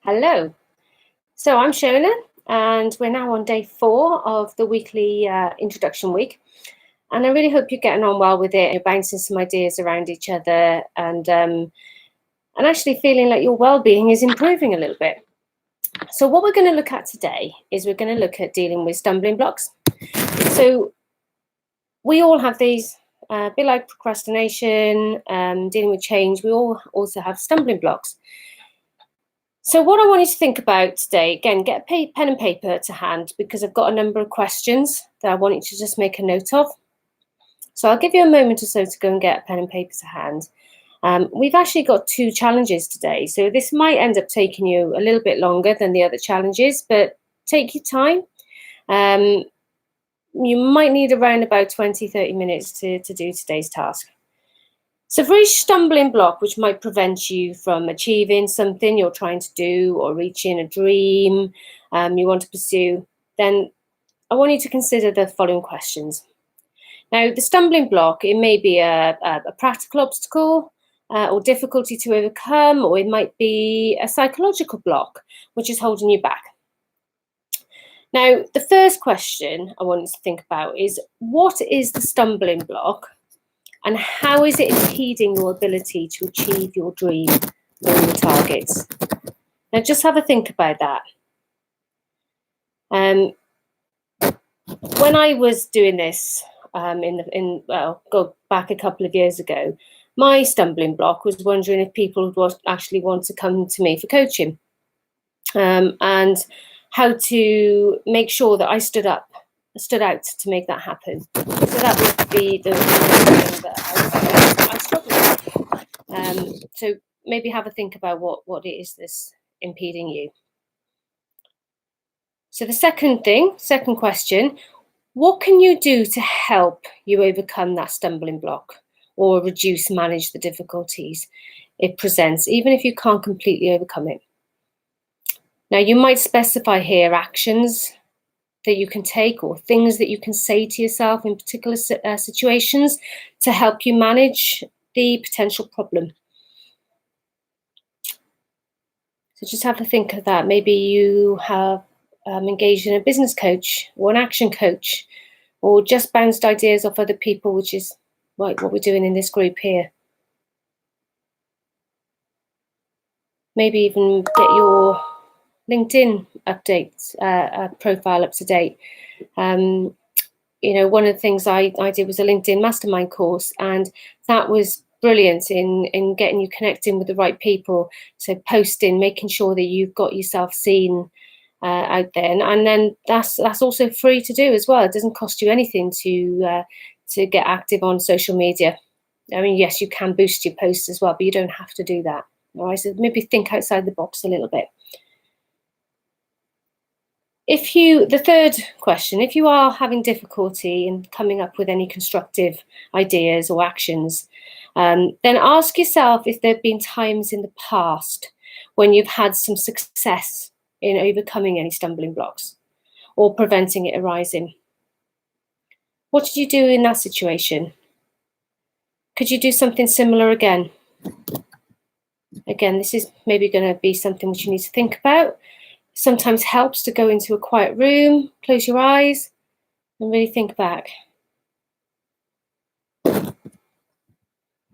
Hello. So I'm Shona, and we're now on day 4 of the weekly introduction week. And I really hope you're getting on well with it. You're bouncing some ideas around each other, and actually feeling like your well-being is improving a little bit. So what we're going to look at today is we're going to look at dealing with stumbling blocks. So we all have these, a bit like procrastination, dealing with change. We all also have stumbling blocks. So what I want you to think about today, again, get a pen and paper to hand, because I've got a number of questions that I want you to just make a note of. So I'll give you a moment or so to go and get a pen and paper to hand. We've actually got 2 challenges today, so this might end up taking you a little bit longer than the other challenges, but take your time. You might need around about 20-30 minutes to do today's task. So for each stumbling block which might prevent you from achieving something you're trying to do or reaching a dream you want to pursue, then I want you to consider the following questions. Now, the stumbling block, it may be a practical obstacle or difficulty to overcome, or it might be a psychological block which is holding you back. Now, the first question I want you to think about is, what is the stumbling block? And how is it impeding your ability to achieve your dream or your targets? Now, just have a think about that. When I was doing this, go back a couple of years ago, my stumbling block was wondering if people would actually want to come to me for coaching, and how to make sure that I stood out to make that happen. So that would be the thing that I struggle with. So maybe have a think about what it is that's impeding you. So the second question, what can you do to help you overcome that stumbling block or manage the difficulties it presents, even if you can't completely overcome it? Now, you might specify here actions that you can take or things that you can say to yourself in particular situations to help you manage the potential problem. So just have a think of that. Maybe you have engaged in a business coach or an action coach, or just bounced ideas off other people, which is like what we're doing in this group here. Maybe even get your LinkedIn profile up to date. One of the things I did was a LinkedIn mastermind course, and that was brilliant in getting you connecting with the right people. So posting, making sure that you've got yourself seen out there, and then that's also free to do as well. It doesn't cost you anything to get active on social media. I mean, yes, you can boost your posts as well, but you don't have to do that. All right, so maybe think outside the box a little bit. The third question, if you are having difficulty in coming up with any constructive ideas or actions, then ask yourself if there have been times in the past when you've had some success in overcoming any stumbling blocks or preventing it arising. What did you do in that situation? Could you do something similar again? Again, this is maybe going to be something which you need to think about. Sometimes helps to go into a quiet room, close your eyes, and really think back. All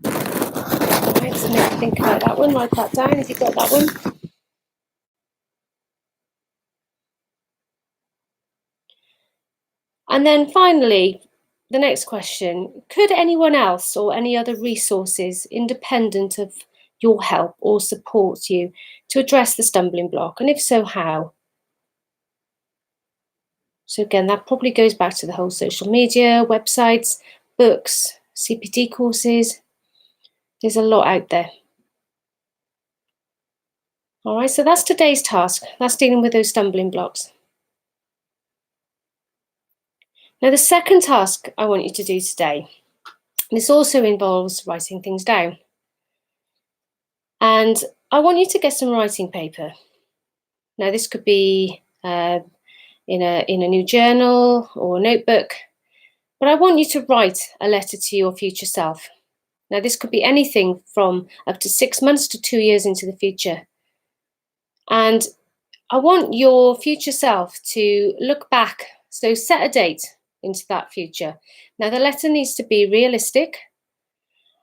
right, so maybe think about that one, write that down if you've got that one. And then finally, the next question, could anyone else or any other resources independent of your help or support you to address the stumbling block? And if so, how? So again, that probably goes back to the whole social media, websites, books, CPD courses. There's a lot out there. All right, so that's today's task. That's dealing with those stumbling blocks. Now, the second task I want you to do today, this also involves writing things down. And I want you to get some writing paper. Now, this could be in a new journal or a notebook, but I want you to write a letter to your future self. Now, this could be anything from up to 6 months to 2 years into the future. And I want your future self to look back. So set a date into that future. Now, the letter needs to be realistic,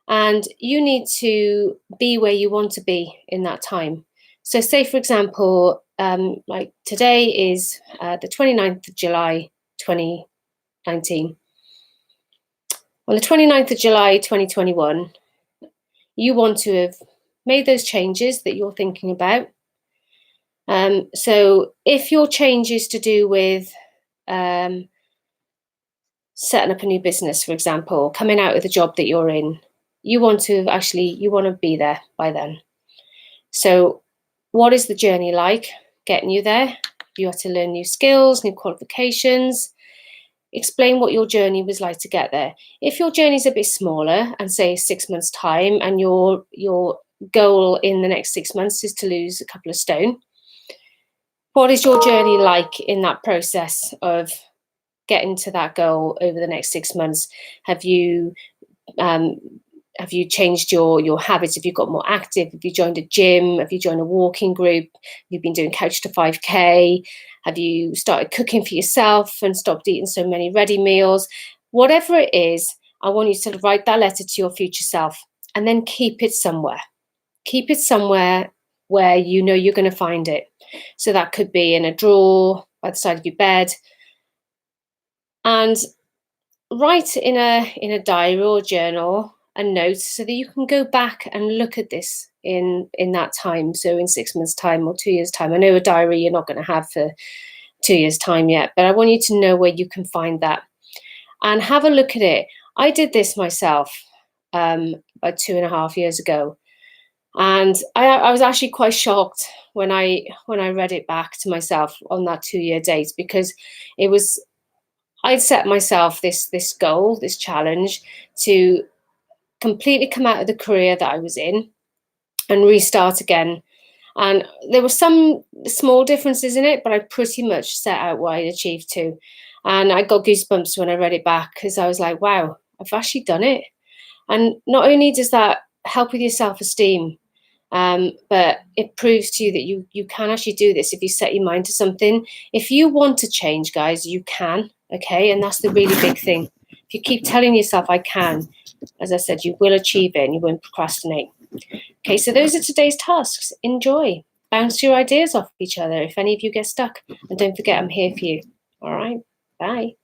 and you need to be where you want to be in that time. So, say, for example, like today is the 29th of July, 2019. On the 29th of July, 2021, you want to have made those changes that you're thinking about. So if your change is to do with setting up a new business, for example, coming out of the job that you're in, you want to be there by then. So what is the journey like getting you there? You have to learn new skills, new qualifications. Explain what your journey was like to get there. If your journey is a bit smaller, and say 6 months' time, and your goal in the next 6 months is to lose a couple of stone, what is your journey like in that process of getting to that goal over the next 6 months? Have you changed your habits? Have you got more active? Have you joined a gym? Have you joined a walking group? Have you been doing Couch to 5K? Have you started cooking for yourself and stopped eating so many ready meals? Whatever it is, I want you to write that letter to your future self and then keep it somewhere. Keep it somewhere where you know you're going to find it. So that could be in a drawer by the side of your bed. And write in a diary or journal a note so that you can go back and look at this in that time. So in 6 months' time or 2 years' time. I know a diary you're not going to have for 2 years' time yet, but I want you to know where you can find that and have a look at it. I did this myself about 2.5 years ago, and I was actually quite shocked when I read it back to myself on that 2-year date, because I'd set myself this goal, this challenge, to completely come out of the career that I was in and restart again. And there were some small differences in it, but I pretty much set out what I'd achieved too. And I got goosebumps when I read it back, because I was like, wow, I've actually done it. And not only does that help with your self-esteem, but it proves to you that you can actually do this if you set your mind to something. If you want to change, guys, you can, okay? And that's the really big thing. If you keep telling yourself, I can, as I said, you will achieve it and you won't procrastinate. Okay, so those are today's tasks. Enjoy. Bounce your ideas off each other if any of you get stuck. And don't forget, I'm here for you. All right, bye.